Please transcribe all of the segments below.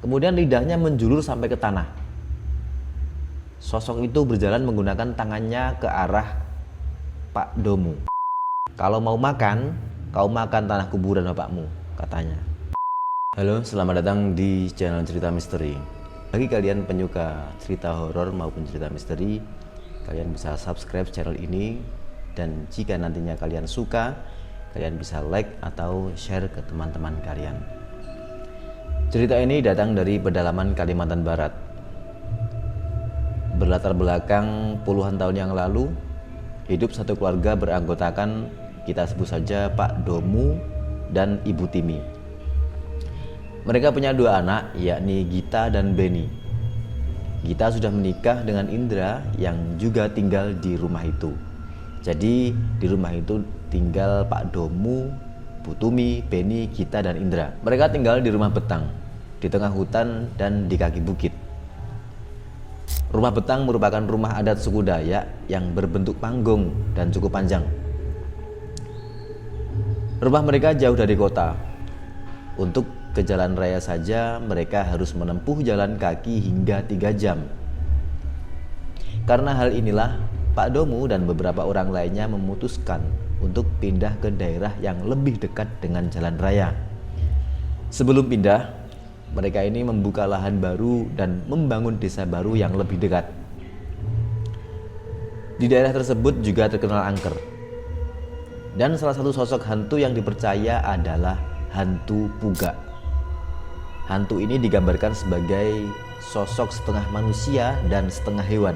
Kemudian lidahnya menjulur sampai ke tanah. Sosok itu berjalan menggunakan tangannya ke arah Pak Domu. "Kalau mau makan, kau makan tanah kuburan bapakmu," katanya. Halo, selamat datang di channel Cerita Misteri. Bagi kalian penyuka cerita horor maupun cerita misteri, kalian bisa subscribe channel ini. Dan jika nantinya kalian suka, kalian bisa like atau share ke teman-teman kalian. Cerita ini datang dari pedalaman Kalimantan Barat. Berlatar belakang puluhan tahun yang lalu, hidup satu keluarga beranggotakan, kita sebut saja Pak Domu dan Ibu Timi. Mereka punya dua anak, yakni Gita dan Beni. Gita sudah menikah dengan Indra yang juga tinggal di rumah itu. Jadi di rumah itu tinggal Pak Domu, Bu Tumi, Beni, Gita, dan Indra. Mereka tinggal di rumah betang, di tengah hutan dan di kaki bukit. Rumah betang merupakan rumah adat suku Dayak yang berbentuk panggung dan cukup panjang. Rumah mereka jauh dari kota. Untuk ke jalan raya saja mereka harus menempuh jalan kaki hingga 3 jam. Karena hal inilah, Pak Domu dan beberapa orang lainnya memutuskan untuk pindah ke daerah yang lebih dekat dengan jalan raya. Sebelum pindah, mereka ini membuka lahan baru dan membangun desa baru yang lebih dekat. Di daerah tersebut juga terkenal angker. Dan salah satu sosok hantu yang dipercaya adalah hantu Puga. Hantu ini digambarkan sebagai sosok setengah manusia dan setengah hewan.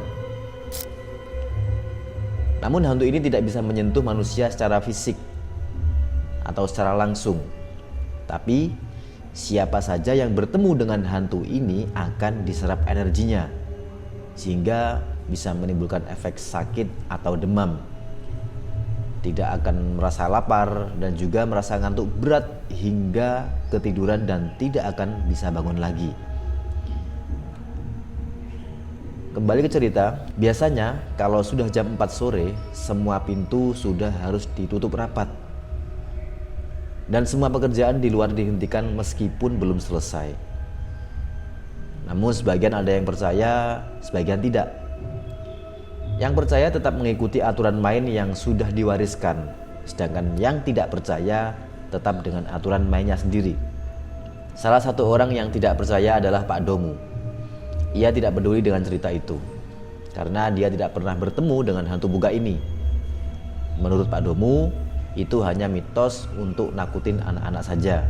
Namun hantu ini tidak bisa menyentuh manusia secara fisik atau secara langsung. Tapi siapa saja yang bertemu dengan hantu ini akan diserap energinya, sehingga bisa menimbulkan efek sakit atau demam. Tidak akan merasa lapar dan juga merasa ngantuk berat hingga ketiduran dan tidak akan bisa bangun lagi. Kembali ke cerita, biasanya kalau sudah jam 4 sore, semua pintu sudah harus ditutup rapat. Dan semua pekerjaan di luar dihentikan meskipun belum selesai. Namun sebagian ada yang percaya, sebagian tidak. Yang percaya tetap mengikuti aturan main yang sudah diwariskan, sedangkan yang tidak percaya tetap dengan aturan mainnya sendiri. Salah satu orang yang tidak percaya adalah Pak Domu. Ia tidak peduli dengan cerita itu, karena dia tidak pernah bertemu dengan hantu Puga ini. Menurut Pak Domu, itu hanya mitos untuk nakutin anak-anak saja.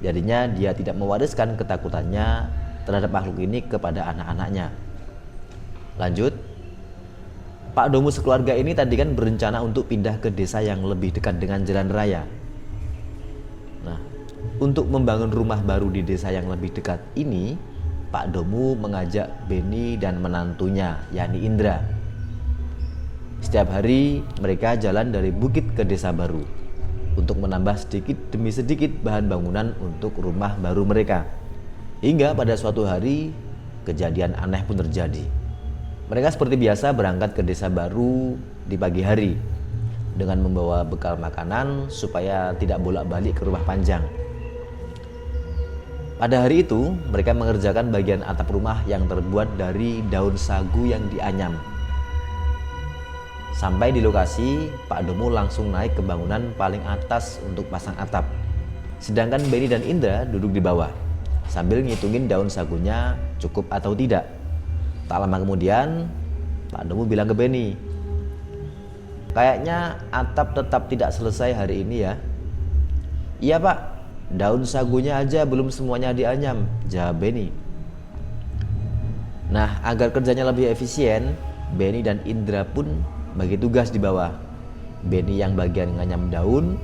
Jadinya dia tidak mewariskan ketakutannya terhadap makhluk ini kepada anak-anaknya. Lanjut, Pak Domu sekeluarga ini tadi kan berencana untuk pindah ke desa yang lebih dekat dengan jalan raya. Nah, untuk membangun rumah baru di desa yang lebih dekat ini, Pak Domu mengajak Beni dan menantunya, yakni Indra. Setiap hari mereka jalan dari bukit ke desa baru untuk menambah sedikit demi sedikit bahan bangunan untuk rumah baru mereka. Hingga pada suatu hari kejadian aneh pun terjadi. Mereka seperti biasa berangkat ke desa baru di pagi hari dengan membawa bekal makanan supaya tidak bolak-balik ke rumah panjang. Pada hari itu, mereka mengerjakan bagian atap rumah yang terbuat dari daun sagu yang dianyam. Sampai di lokasi, Pak Domu langsung naik ke bangunan paling atas untuk pasang atap. Sedangkan Beni dan Indra duduk di bawah, sambil ngitungin daun sagunya cukup atau tidak. Tak lama kemudian, Pak Domu bilang ke Beni, "Kayaknya atap tetap tidak selesai hari ini ya." "Iya Pak, daun sagunya aja belum semuanya dianyam," jawab Beni. Nah, agar kerjanya lebih efisien, Beni dan Indra pun bagi tugas di bawah. Beni yang bagian nganyam daun,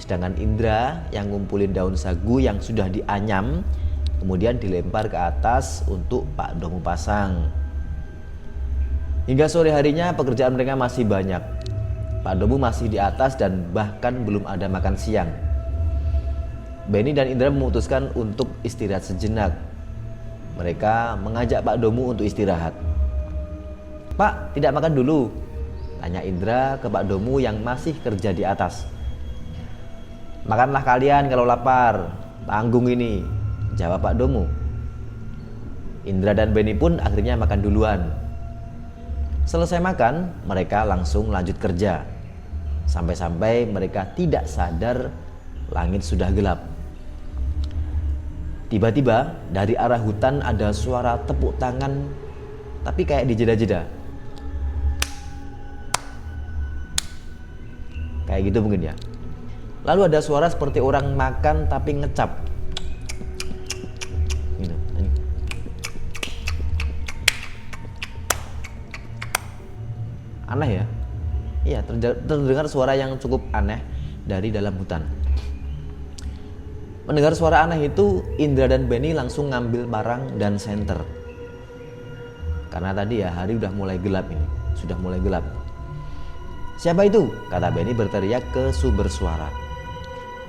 sedangkan Indra yang ngumpulin daun sagu yang sudah dianyam, kemudian dilempar ke atas untuk Pak Domu pasang. Hingga sore harinya pekerjaan mereka masih banyak. Pak Domu masih di atas dan bahkan belum ada makan siang. Beni dan Indra memutuskan untuk istirahat sejenak. Mereka mengajak Pak Domu untuk istirahat. "Pak, tidak makan dulu?" tanya Indra ke Pak Domu yang masih kerja di atas. "Makanlah kalian kalau lapar, tanggung ini," jawab Pak Domu. Indra dan Benny pun akhirnya makan duluan. Selesai makan, mereka langsung lanjut kerja. Sampai-sampai mereka tidak sadar langit sudah gelap. Tiba-tiba dari arah hutan ada suara tepuk tangan, tapi kayak dijeda-jeda. Kayak gitu mungkin ya. Lalu ada suara seperti orang makan tapi ngecap. Gitu. Aneh ya? Iya, terdengar suara yang cukup aneh dari dalam hutan. Mendengar suara aneh itu, Indra dan Benny langsung ngambil parang dan senter. Karena tadi ya hari udah mulai gelap ini, sudah mulai gelap. "Siapa itu?" kata Benny berteriak ke sumber suara.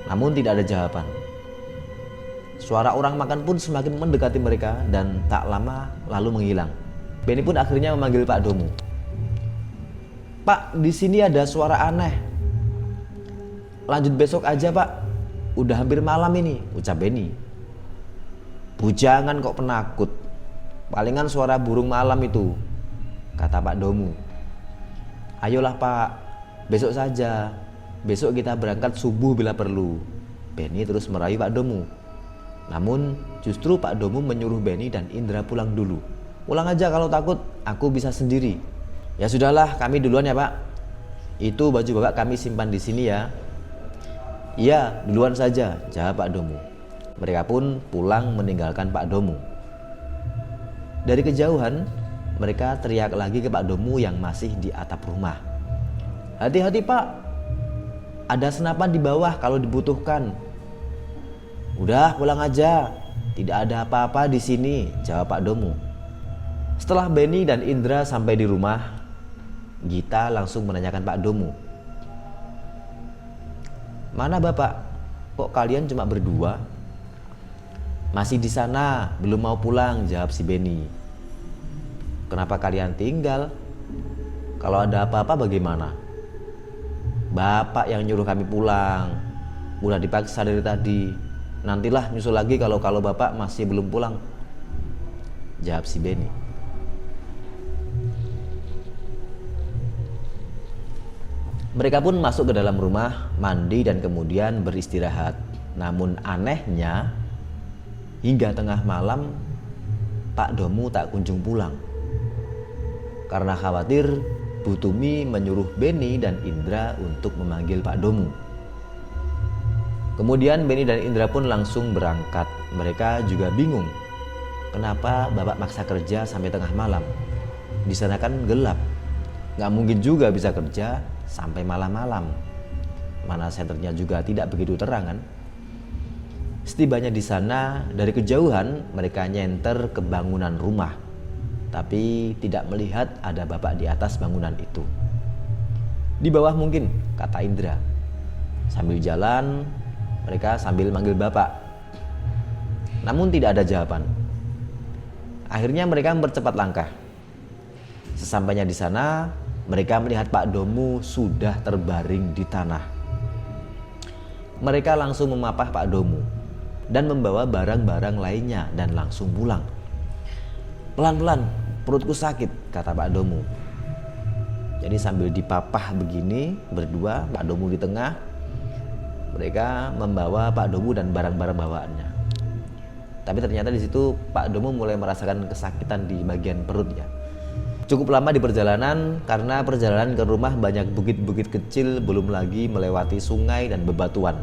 Namun tidak ada jawaban. Suara orang makan pun semakin mendekati mereka dan tak lama lalu menghilang. Benny pun akhirnya memanggil Pak Domu. "Pak, di sini ada suara aneh. Lanjut besok aja, Pak. Udah hampir malam ini," ucap Benny. "Bujangan kok penakut. Palingan suara burung malam itu," kata Pak Domu. "Ayolah Pak, besok saja. Besok kita berangkat subuh bila perlu." Benny terus merayu Pak Domu. Namun justru Pak Domu menyuruh Benny dan Indra pulang dulu. "Pulang aja kalau takut, aku bisa sendiri." "Ya sudahlah, kami duluan ya Pak. Itu baju Bapak kami simpan di sini ya." "Iya, duluan saja," jawab Pak Domu. Mereka pun pulang meninggalkan Pak Domu. Dari kejauhan, mereka teriak lagi ke Pak Domu yang masih di atap rumah. "Hati-hati Pak, ada senapan di bawah kalau dibutuhkan." "Udah pulang aja, tidak ada apa-apa di sini," jawab Pak Domu. Setelah Benny dan Indra sampai di rumah, Gita langsung menanyakan Pak Domu. "Mana Bapak? Kok kalian cuma berdua?" "Masih di sana, belum mau pulang," jawab si Benny. "Kenapa kalian tinggal? Kalau ada apa-apa bagaimana?" "Bapak yang nyuruh kami pulang. Udah dipaksa dari tadi. Nantilah nyusul lagi kalau Bapak masih belum pulang," jawab si Benny. Mereka pun masuk ke dalam rumah, mandi dan kemudian beristirahat. Namun anehnya, hingga tengah malam Pak Domu tak kunjung pulang. Karena khawatir, Bu Tumi menyuruh Benny dan Indra untuk memanggil Pak Domu. Kemudian Benny dan Indra pun langsung berangkat. Mereka juga bingung, kenapa Bapak maksa kerja sampai tengah malam? Di sana kan gelap, nggak mungkin juga bisa kerja sampai malam-malam. Mana senternya juga tidak begitu terang kan? Setibanya di sana, dari kejauhan mereka nyenter ke bangunan rumah, tapi tidak melihat ada Bapak di atas bangunan itu. "Di bawah mungkin," kata Indra. Sambil jalan, mereka sambil manggil Bapak. Namun tidak ada jawaban. Akhirnya mereka mempercepat langkah. Sesampainya di sana, mereka melihat Pak Domu sudah terbaring di tanah. Mereka langsung memapah Pak Domu dan membawa barang-barang lainnya dan langsung pulang. "Pelan-pelan, perutku sakit," kata Pak Domu. Jadi sambil dipapah begini berdua, Pak Domu di tengah, mereka membawa Pak Domu dan barang-barang bawaannya. Tapi ternyata di situ Pak Domu mulai merasakan kesakitan di bagian perut ya. Cukup lama di perjalanan, karena perjalanan ke rumah banyak bukit-bukit kecil, belum lagi melewati sungai dan bebatuan.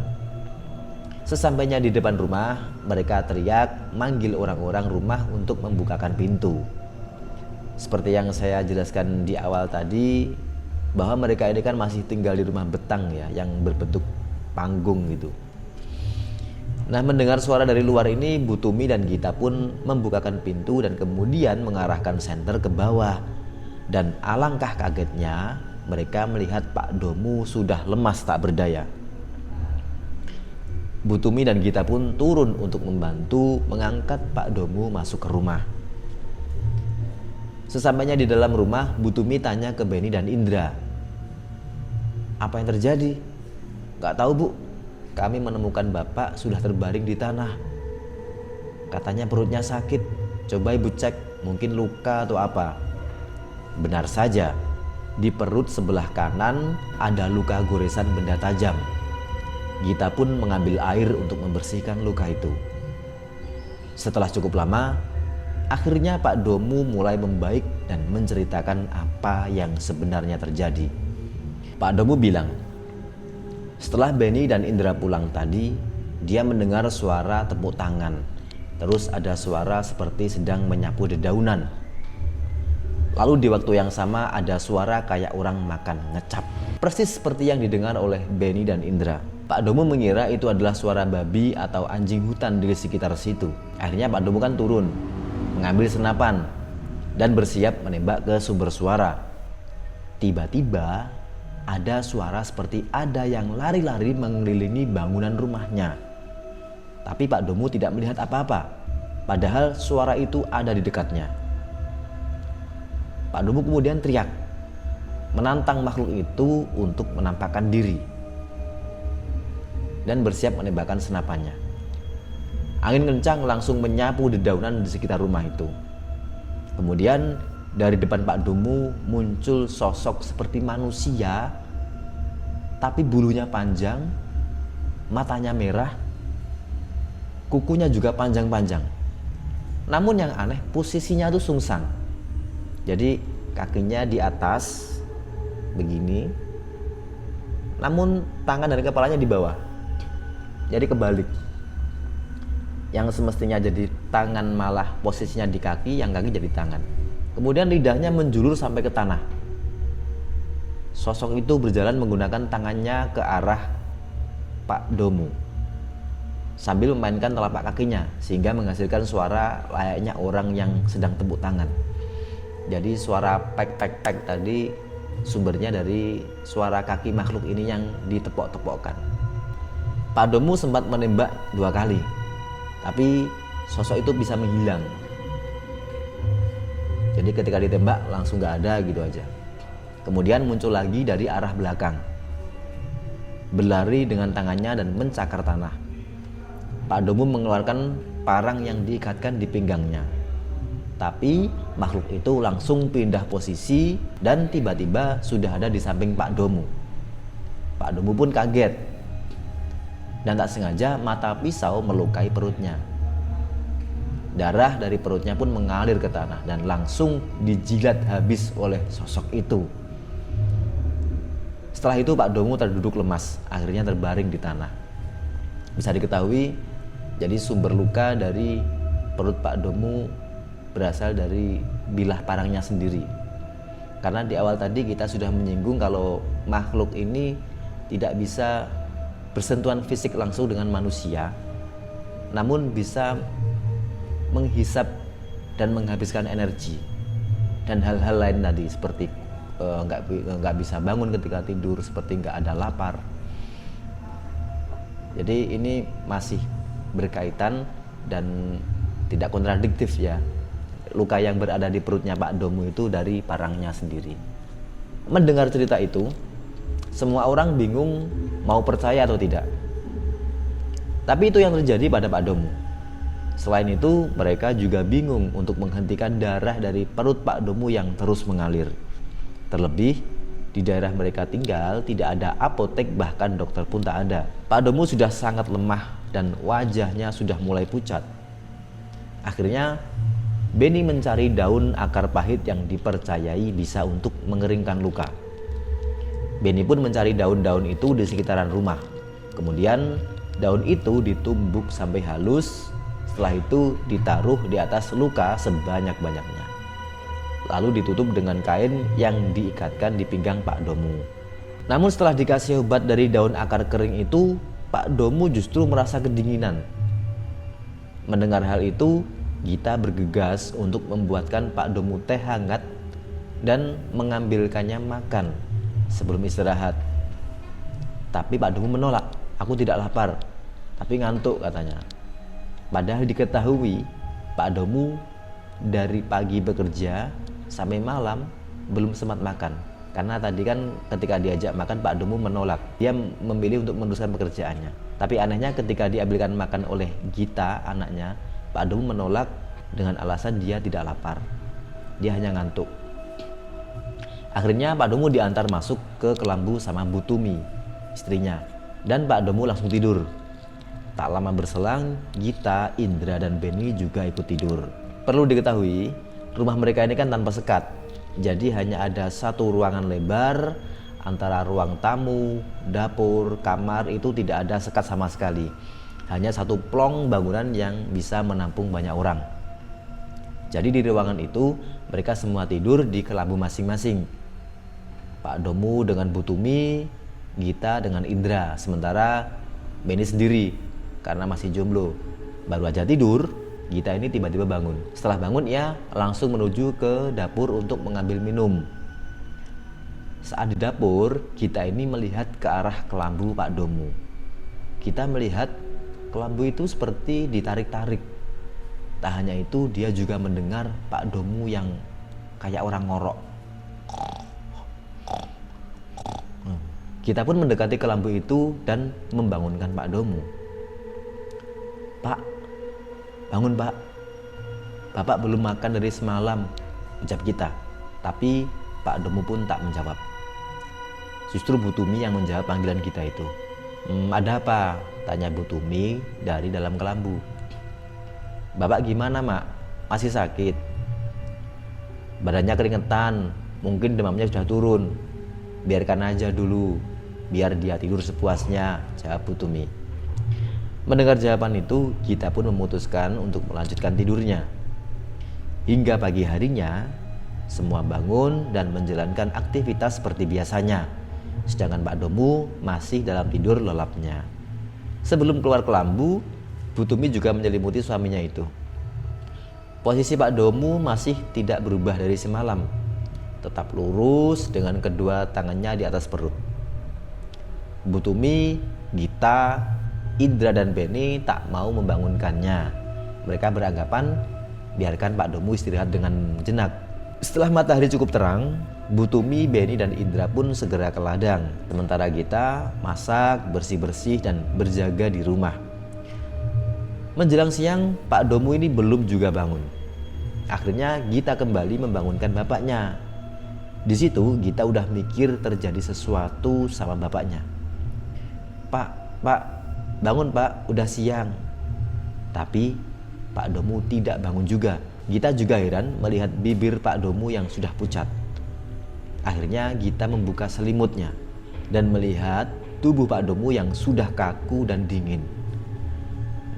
Sesampainya di depan rumah, mereka teriak manggil orang-orang rumah untuk membukakan pintu. Seperti yang saya jelaskan di awal tadi, bahwa mereka ini kan masih tinggal di rumah betang ya, yang berbentuk panggung gitu. Nah, mendengar suara dari luar ini, Bu Tumi dan Gita pun membukakan pintu dan kemudian mengarahkan senter ke bawah. Dan alangkah kagetnya, mereka melihat Pak Domu sudah lemas tak berdaya. Bu Tumi dan Gita pun turun untuk membantu mengangkat Pak Domu masuk ke rumah. Sesampainya di dalam rumah, Bu Tumi tanya ke Benny dan Indra, "Apa yang terjadi?" "Gak tahu Bu, kami menemukan Bapak sudah terbaring di tanah." Katanya perutnya sakit, coba ibu cek, mungkin luka atau apa. Benar saja, di perut sebelah kanan ada luka goresan benda tajam. Gita pun mengambil air untuk membersihkan luka itu. Setelah cukup lama, akhirnya Pak Domu mulai membaik dan menceritakan apa yang sebenarnya terjadi. Pak Domu bilang, setelah Benny dan Indra pulang tadi, dia mendengar suara tepuk tangan. Terus ada suara seperti sedang menyapu dedaunan. Lalu di waktu yang sama ada suara kayak orang makan ngecap. Persis seperti yang didengar oleh Benny dan Indra. Pak Domu mengira itu adalah suara babi atau anjing hutan di sekitar situ. Akhirnya Pak Domu kan turun, mengambil senapan, dan bersiap menembak ke sumber suara. Tiba-tiba ada suara seperti ada yang lari-lari mengelilingi bangunan rumahnya. Tapi Pak Domu tidak melihat apa-apa, padahal suara itu ada di dekatnya. Pak Domu kemudian teriak, menantang makhluk itu untuk menampakkan diri, dan bersiap menembakkan senapannya. Angin kencang langsung menyapu dedaunan di sekitar rumah itu. Kemudian dari depan Pak Domu muncul sosok seperti manusia, tapi bulunya panjang, matanya merah, kukunya juga panjang-panjang. Namun yang aneh, posisinya tuh sungsang. Jadi kakinya di atas begini, namun tangan dan kepalanya di bawah. Jadi kebalik. Yang semestinya jadi tangan malah posisinya di kaki, yang kaki jadi tangan. Kemudian lidahnya menjulur sampai ke tanah. Sosok itu berjalan menggunakan tangannya ke arah Pak Domu sambil memainkan telapak kakinya sehingga menghasilkan suara layaknya orang yang sedang tepuk tangan. Jadi suara pek pek pek tadi sumbernya dari suara kaki makhluk ini yang ditepok-tepokkan. Pak Domu sempat menembak 2 kali, tapi sosok itu bisa menghilang. Jadi ketika ditembak langsung gak ada gitu aja. Kemudian muncul lagi dari arah belakang, berlari dengan tangannya dan mencakar tanah. Pak Domu mengeluarkan parang yang diikatkan di pinggangnya. Tapi makhluk itu langsung pindah posisi dan tiba-tiba sudah ada di samping Pak Domu. Pak Domu pun kaget, dan tak sengaja mata pisau melukai perutnya. Darah dari perutnya pun mengalir ke tanah dan langsung dijilat habis oleh sosok itu. Setelah itu Pak Domu terduduk lemas, akhirnya terbaring di tanah. Bisa diketahui, jadi sumber luka dari perut Pak Domu berasal dari bilah parangnya sendiri. Karena di awal tadi kita sudah menyinggung kalau makhluk ini tidak bisa bersentuhan fisik langsung dengan manusia, namun bisa menghisap dan menghabiskan energi dan hal-hal lain tadi seperti nggak bisa bangun ketika tidur, seperti nggak ada lapar. Jadi ini masih berkaitan dan tidak kontradiktif ya. Luka yang berada di perutnya Pak Domu itu dari parangnya sendiri. Mendengar cerita itu, semua orang bingung mau percaya atau tidak. Tapi itu yang terjadi pada Pak Domu. Selain itu, mereka juga bingung untuk menghentikan darah dari perut Pak Domu yang terus mengalir. Terlebih, di daerah mereka tinggal tidak ada apotek, bahkan dokter pun tak ada. Pak Domu sudah sangat lemah dan wajahnya sudah mulai pucat. Akhirnya, Benny mencari daun akar pahit yang dipercayai bisa untuk mengeringkan luka. Benny pun mencari daun-daun itu di sekitaran rumah. Kemudian daun itu ditumbuk sampai halus. Setelah itu ditaruh di atas luka sebanyak-banyaknya. Lalu ditutup dengan kain yang diikatkan di pinggang Pak Domu. Namun setelah dikasih obat dari daun akar kering itu, Pak Domu justru merasa kedinginan. Mendengar hal itu, Gita bergegas untuk membuatkan Pak Domu teh hangat dan mengambilkannya makan sebelum istirahat. Tapi Pak Domu menolak. Aku tidak lapar, tapi ngantuk katanya. Padahal diketahui Pak Domu dari pagi bekerja sampai malam belum sempat makan. Karena tadi kan ketika diajak makan Pak Domu menolak. Dia memilih untuk meneruskan pekerjaannya. Tapi anehnya ketika diambilkan makan oleh Gita, anaknya, Pak Domu menolak dengan alasan dia tidak lapar. Dia hanya ngantuk. Akhirnya Pak Domu diantar masuk ke kelambu sama Bu Tumi, istrinya. Dan Pak Domu langsung tidur. Tak lama berselang, Gita, Indra, dan Benny juga ikut tidur. Perlu diketahui, rumah mereka ini kan tanpa sekat. Jadi hanya ada satu ruangan lebar antara ruang tamu, dapur, kamar itu tidak ada sekat sama sekali. Hanya satu plong bangunan yang bisa menampung banyak orang. Jadi di ruangan itu mereka semua tidur di kelambu masing-masing. Pak Domu dengan Bu Tumi, Gita dengan Indra, sementara Benny sendiri karena masih jomblo. Baru aja tidur, Gita ini tiba-tiba bangun. Setelah bangun, ia langsung menuju ke dapur untuk mengambil minum. Saat di dapur, Gita ini melihat ke arah kelambu Pak Domu. Kita melihat kelambu itu seperti ditarik-tarik. Tak hanya itu, dia juga mendengar Pak Domu yang kayak orang ngorok. Kita pun mendekati kelambu itu dan membangunkan Pak Domu. "Pak, bangun Pak, Bapak belum makan dari semalam," ucap kita. Tapi Pak Domu pun tak menjawab. Justru Bu Tumi yang menjawab panggilan kita itu. "Ada apa?" tanya Bu Tumi dari dalam kelambu. "Bapak gimana Mak? Masih sakit? Badannya keringetan, mungkin demamnya sudah turun. Biarkan aja dulu, biar dia tidur sepuasnya," jawab Bu Tumi. Mendengar jawaban itu, kita pun memutuskan untuk melanjutkan tidurnya. Hingga pagi harinya, semua bangun dan menjalankan aktivitas seperti biasanya. Sedangkan Pak Domu masih dalam tidur lelapnya. Sebelum keluar kelambu, Bu Tumi juga menyelimuti suaminya itu. Posisi Pak Domu masih tidak berubah dari semalam. Tetap lurus dengan kedua tangannya di atas perut. Bu Tumi, Gita, Indra, dan Benny tak mau membangunkannya. Mereka beranggapan biarkan Pak Domu istirahat dengan jenak. Setelah matahari cukup terang, Bu Tumi, Benny, dan Indra pun segera ke ladang. Sementara kita masak, bersih-bersih, dan berjaga di rumah. Menjelang siang, Pak Domu ini belum juga bangun. Akhirnya Gita kembali membangunkan bapaknya. Di situ Gita udah mikir terjadi sesuatu sama bapaknya. Pak, bangun Pak, udah siang." Tapi Pak Domu tidak bangun juga. Gita juga heran melihat bibir Pak Domu yang sudah pucat. Akhirnya Gita membuka selimutnya dan melihat tubuh Pak Domu yang sudah kaku dan dingin.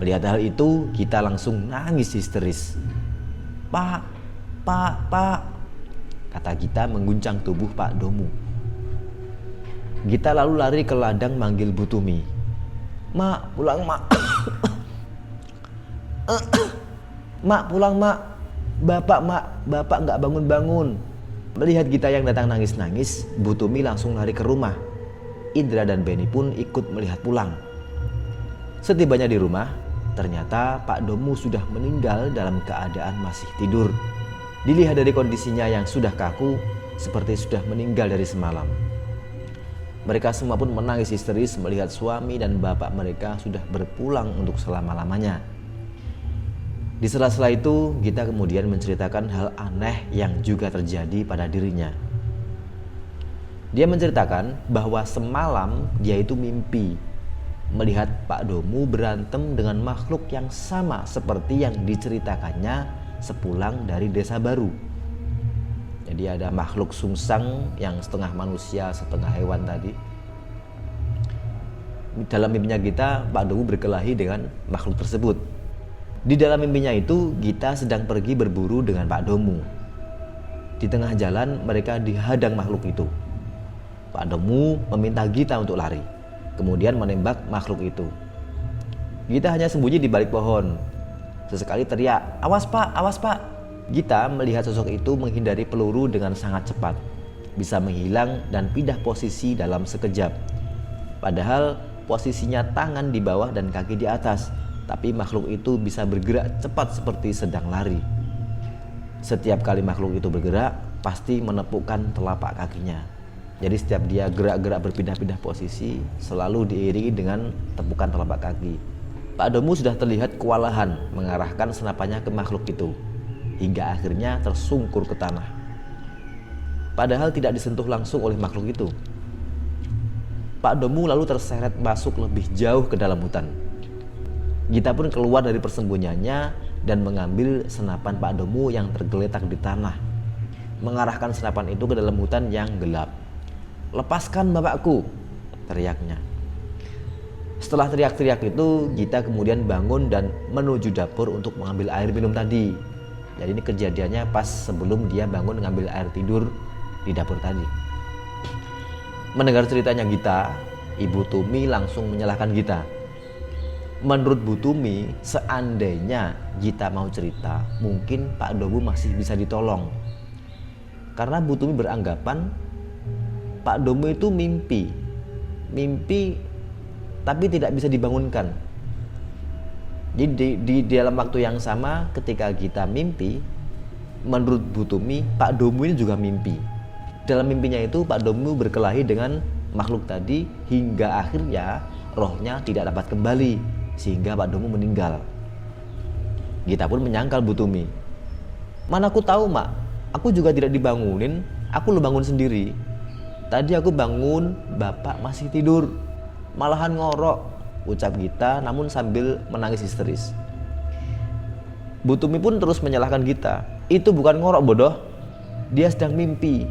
Melihat hal itu, Gita langsung nangis histeris. Pak, kata Gita mengguncang tubuh Pak Domu. Gita lalu lari ke ladang manggil Bu Tumi. "Mak, pulang Mak." "Mak, pulang Mak. Bapak nggak bangun-bangun." Melihat Gita yang datang nangis-nangis, Bu Tumi langsung lari ke rumah. Indra dan Benny pun ikut melihat pulang. Setibanya di rumah, ternyata Pak Domu sudah meninggal dalam keadaan masih tidur. Dilihat dari kondisinya yang sudah kaku, seperti sudah meninggal dari semalam. Mereka semua pun menangis histeris melihat suami dan bapak mereka sudah berpulang untuk selama-lamanya. Di sela-sela itu, Gita kemudian menceritakan hal aneh yang juga terjadi pada dirinya. Dia menceritakan bahwa semalam dia itu mimpi melihat Pak Domu berantem dengan makhluk yang sama seperti yang diceritakannya sepulang dari desa baru. Jadi ada makhluk sungsang yang setengah manusia setengah hewan tadi. Dalam mimpinya Gita, Pak Domu berkelahi dengan makhluk tersebut. Di dalam mimpinya itu, Gita sedang pergi berburu dengan Pak Domu. Di tengah jalan mereka dihadang makhluk itu. Pak Domu meminta Gita untuk lari, kemudian menembak makhluk itu. Gita hanya sembunyi di balik pohon. Sesekali teriak, awas Pak." Gita melihat sosok itu menghindari peluru dengan sangat cepat, bisa menghilang dan pindah posisi dalam sekejap. Padahal posisinya tangan di bawah dan kaki di atas, tapi makhluk itu bisa bergerak cepat seperti sedang lari. Setiap kali makhluk itu bergerak, pasti menepukkan telapak kakinya. Jadi setiap dia gerak-gerak berpindah-pindah posisi, selalu diiringi dengan tepukan telapak kaki. Pak Domu sudah terlihat kewalahan mengarahkan senapannya ke makhluk itu, hingga akhirnya tersungkur ke tanah. Padahal tidak disentuh langsung oleh makhluk itu. Pak Domu lalu terseret masuk lebih jauh ke dalam hutan. Gita pun keluar dari persembunyiannya dan mengambil senapan Pak Domu yang tergeletak di tanah, mengarahkan senapan itu ke dalam hutan yang gelap. "Lepaskan bapakku!" teriaknya. Setelah teriak-teriak itu, Gita kemudian bangun dan menuju dapur untuk mengambil air minum tadi. Jadi ini kejadiannya pas sebelum dia bangun mengambil air tidur di dapur tadi. Mendengar ceritanya Gita, Ibu Tumi langsung menyalahkan Gita. Menurut Bu Tumi, seandainya Gita mau cerita, mungkin Pak Domu masih bisa ditolong. Karena Bu Tumi beranggapan Pak Domu itu mimpi tapi tidak bisa dibangunkan. Jadi di dalam waktu yang sama ketika Gita mimpi, menurut Bu Tumi, Pak Domu ini juga mimpi. Dalam mimpinya itu Pak Domu berkelahi dengan makhluk tadi hingga akhirnya rohnya tidak dapat kembali sehingga Pak Domu meninggal. Gita pun menyangkal Bu Tumi. "Mana aku tahu, Mak. Aku juga tidak dibangunin, aku lu bangun sendiri. Tadi aku bangun, Bapak masih tidur. Malahan ngorok," ucap Gita namun sambil menangis histeris. Bu Tumi pun terus menyalahkan Gita. "Itu bukan ngorok, bodoh. Dia sedang mimpi.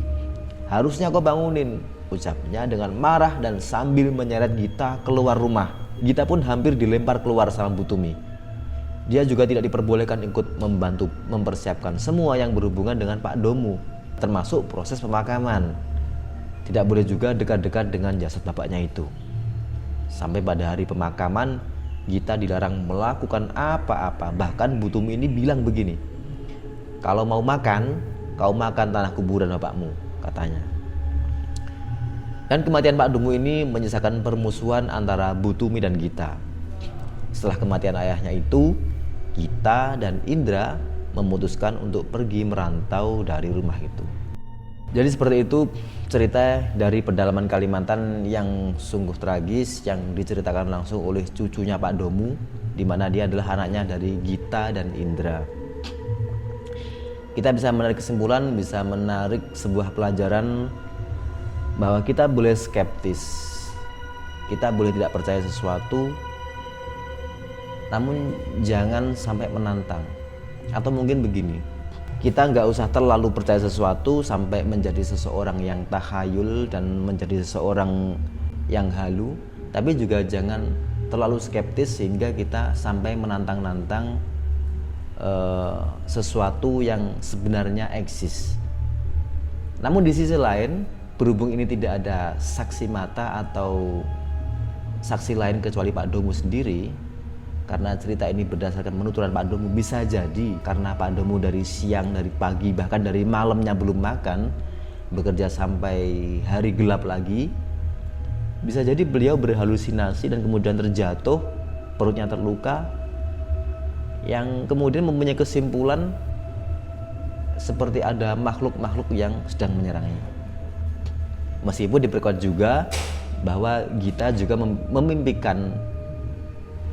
Harusnya kau bangunin," ucapnya dengan marah dan sambil menyeret Gita keluar rumah. Gita pun hampir dilempar keluar sama Bu Tumi. Dia juga tidak diperbolehkan ikut membantu mempersiapkan semua yang berhubungan dengan Pak Domu, termasuk proses pemakaman. Tidak boleh juga dekat-dekat dengan jasad bapaknya itu. Sampai pada hari pemakaman, Gita dilarang melakukan apa-apa. Bahkan Bu Tumi ini bilang begini, "Kalau mau makan, kau makan tanah kuburan bapakmu," katanya. Dan kematian Pak Domu ini menyisakan permusuhan antara Bu Tumi dan Gita. Setelah kematian ayahnya itu, Gita dan Indra memutuskan untuk pergi merantau dari rumah itu. Jadi seperti itu cerita dari pedalaman Kalimantan yang sungguh tragis yang diceritakan langsung oleh cucunya Pak Domu, di mana dia adalah anaknya dari Gita dan Indra. Kita bisa menarik kesimpulan, bisa menarik sebuah pelajaran bahwa kita boleh skeptis, kita boleh tidak percaya sesuatu, namun jangan sampai menantang. Atau mungkin begini, kita nggak usah terlalu percaya sesuatu sampai menjadi seseorang yang tahayul dan menjadi seseorang yang halu, tapi juga jangan terlalu skeptis sehingga kita sampai menantang-nantang sesuatu yang sebenarnya eksis. Namun di sisi lain, berhubung ini tidak ada saksi mata atau saksi lain kecuali Pak Domu sendiri, karena cerita ini berdasarkan penuturan Pak Domu, bisa jadi karena Pak Domu dari siang, dari pagi, bahkan dari malamnya belum makan, bekerja sampai hari gelap lagi, bisa jadi beliau berhalusinasi dan kemudian terjatuh, perutnya terluka, yang kemudian mempunyai kesimpulan seperti ada makhluk-makhluk yang sedang menyerangnya. Meskipun diperkuat juga bahwa Gita juga memimpikan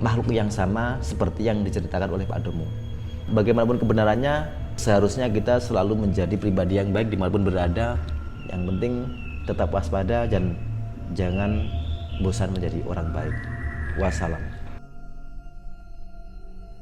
makhluk yang sama seperti yang diceritakan oleh Pak Domu. Bagaimanapun kebenarannya, seharusnya kita selalu menjadi pribadi yang baik dimanapun berada. Yang penting tetap waspada dan jangan bosan menjadi orang baik. Wassalam.